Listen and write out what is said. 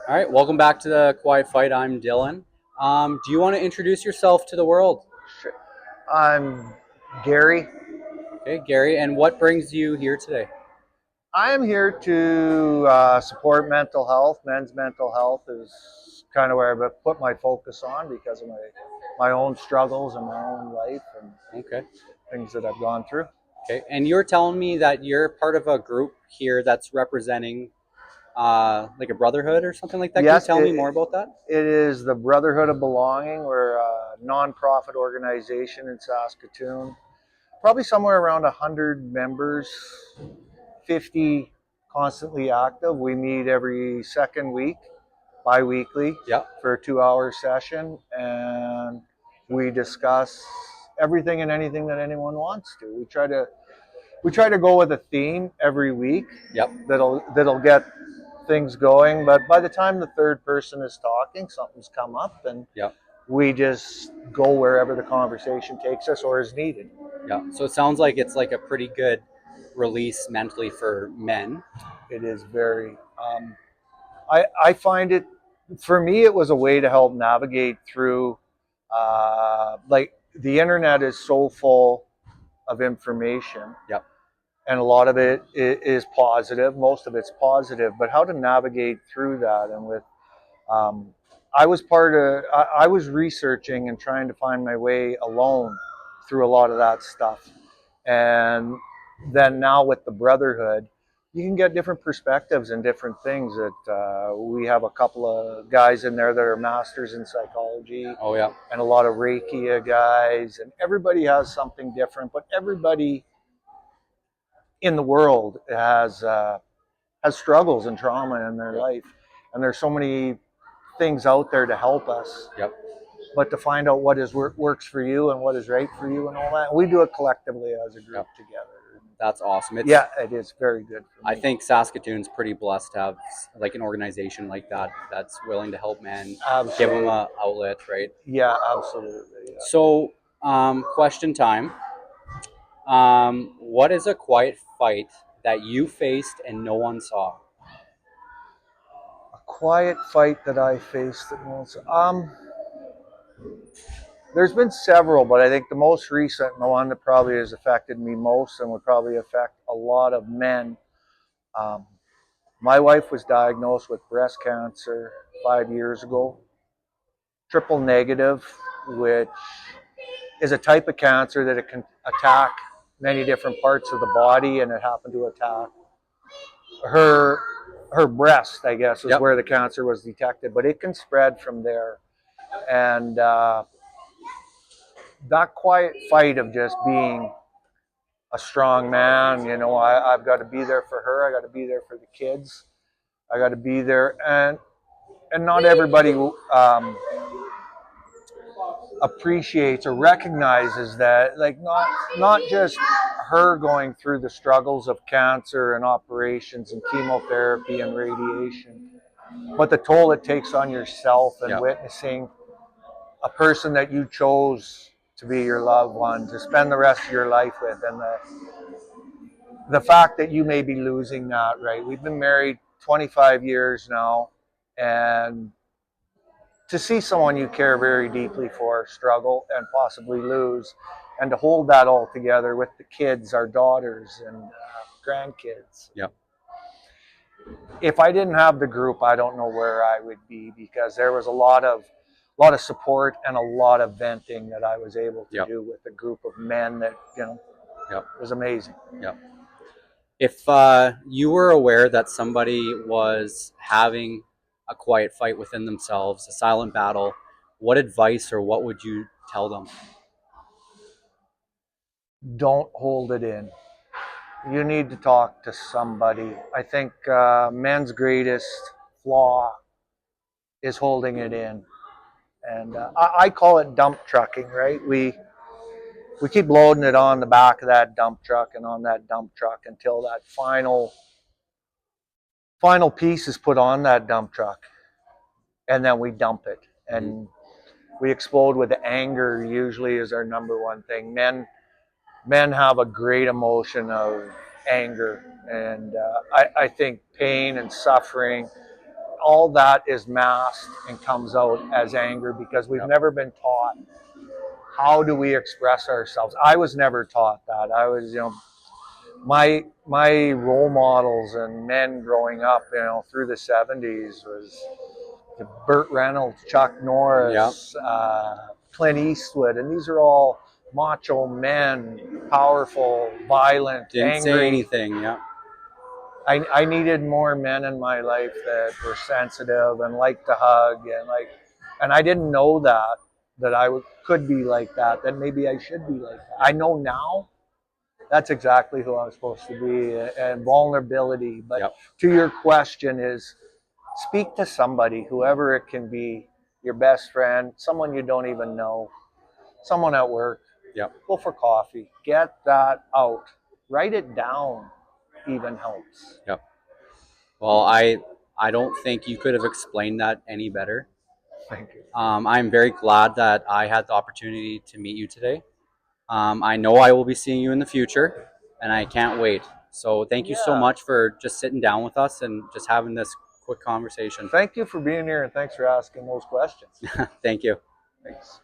All right, welcome back to the Quiet Fight. I'm Dylan. Do you want to introduce yourself to the world? Sure. I'm Gary. Okay, Gary, and what brings you here today? I am here to support mental health. Men's mental health is kind of where I've put my focus on because of my own struggles and my own life and Okay, things that I've gone through. okay, and you're telling me that you're part of a group here that's representing like a brotherhood or something like that. Can you Yes, tell me more about that? it is the Brotherhood of Belonging. We're a nonprofit organization in Saskatoon. Probably somewhere around 100 members, 50 constantly active. We meet every second week, bi-weekly, Yeah, for a 2-hour session, and we discuss everything and anything that anyone wants to. We try to go with a theme every week yep, that'll get things going, but by the time the third person is talking, something's come up, and yep, we just go wherever the conversation takes us or is needed. yeah. So it sounds like it's like a pretty good release mentally for men. It is very. I find it, for me, it was a way to help navigate through. Like the internet is so full of information, Yep, and a lot of it is positive. Most of it's positive, but how to navigate through that, and with um, I was part of. I was researching and trying to find my way alone through a lot of that stuff, and then now with the Brotherhood, you can get different perspectives and different things. That we have a couple of guys in there that are masters in psychology, oh yeah, and a lot of Reiki guys, and everybody has something different. But everybody in the world has struggles and trauma in their yep, life, and there's so many things out there to help us. yep. But to find out what is works for you and what is right for you and all that, we do it collectively as a group Yep. together. That's awesome. Yeah, it is very good for I me. think Saskatoon's pretty blessed to have like an organization like that that's willing to help men, give them Absolutely. a outlet, right? Yeah, absolutely. Yeah. So, question time. What is a quiet fight that you faced and no one saw? A quiet fight that I faced that most. There's been several, but I think the most recent and the one that probably has affected me most and would probably affect a lot of men. Um, my wife was diagnosed with breast cancer 5 years ago, triple negative, which is a type of cancer that it can attack many different parts of the body, and it happened to attack her her breast, I guess, is Yep. where the cancer was detected, but it can spread from there. And that quiet fight of just being a strong man, I've got to be there for her. I got to be there for the kids. I got to be there, and not everybody appreciates or recognizes that, like, not just her going through the struggles of cancer and operations and chemotherapy and radiation, but the toll it takes on yourself, and Yep. witnessing a person that you chose to be your loved one, to spend the rest of your life with, and the fact that you may be losing that, right? We've been married 25 years now, and to see someone you care very deeply for struggle and possibly lose, and to hold that all together with the kids, our daughters and grandkids. Yep. If I didn't have the group, I don't know where I would be, because there was a lot of support and a lot of venting that I was able to Yep. do with a group of men that, Yep. was amazing. Yep. If you were aware that somebody was having a quiet fight within themselves, a silent battle, what advice or what would you tell them? Don't hold it in. You need to talk to somebody. I think men's greatest flaw is holding it in, and I call it dump trucking. Right? We keep loading it on the back of that dump truck and on that dump truck until that final piece is put on that dump truck, and then we dump it, Mm-hmm. and we explode with anger. Usually, is our number one thing. Men have a great emotion of anger, and I think pain and suffering all that is masked and comes out as anger because we've never been taught how do we express ourselves. I was never taught that. I was, my role models and men growing up, through the 70s was Burt Reynolds, Chuck Norris, Clint Eastwood, and these are all macho men, powerful, violent, Didn't angry. say anything. Yeah. I needed more men in my life that were sensitive and liked to hug and I didn't know that I could be like that maybe I should be like that. I know now that's exactly who I'm supposed to be, and vulnerability. But to your question is, speak to somebody, whoever it can be, your best friend, someone you don't even know, someone at work. Go for coffee. Get that out. Write it down. Even helps. Well, I don't think you could have explained that any better. Thank you. I'm very glad that I had the opportunity to meet you today. I know I will be seeing you in the future, and I can't wait. So thank you so much for just sitting down with us and just having this quick conversation. Thank you for being here, and thanks for asking those questions. Thank you. Thanks.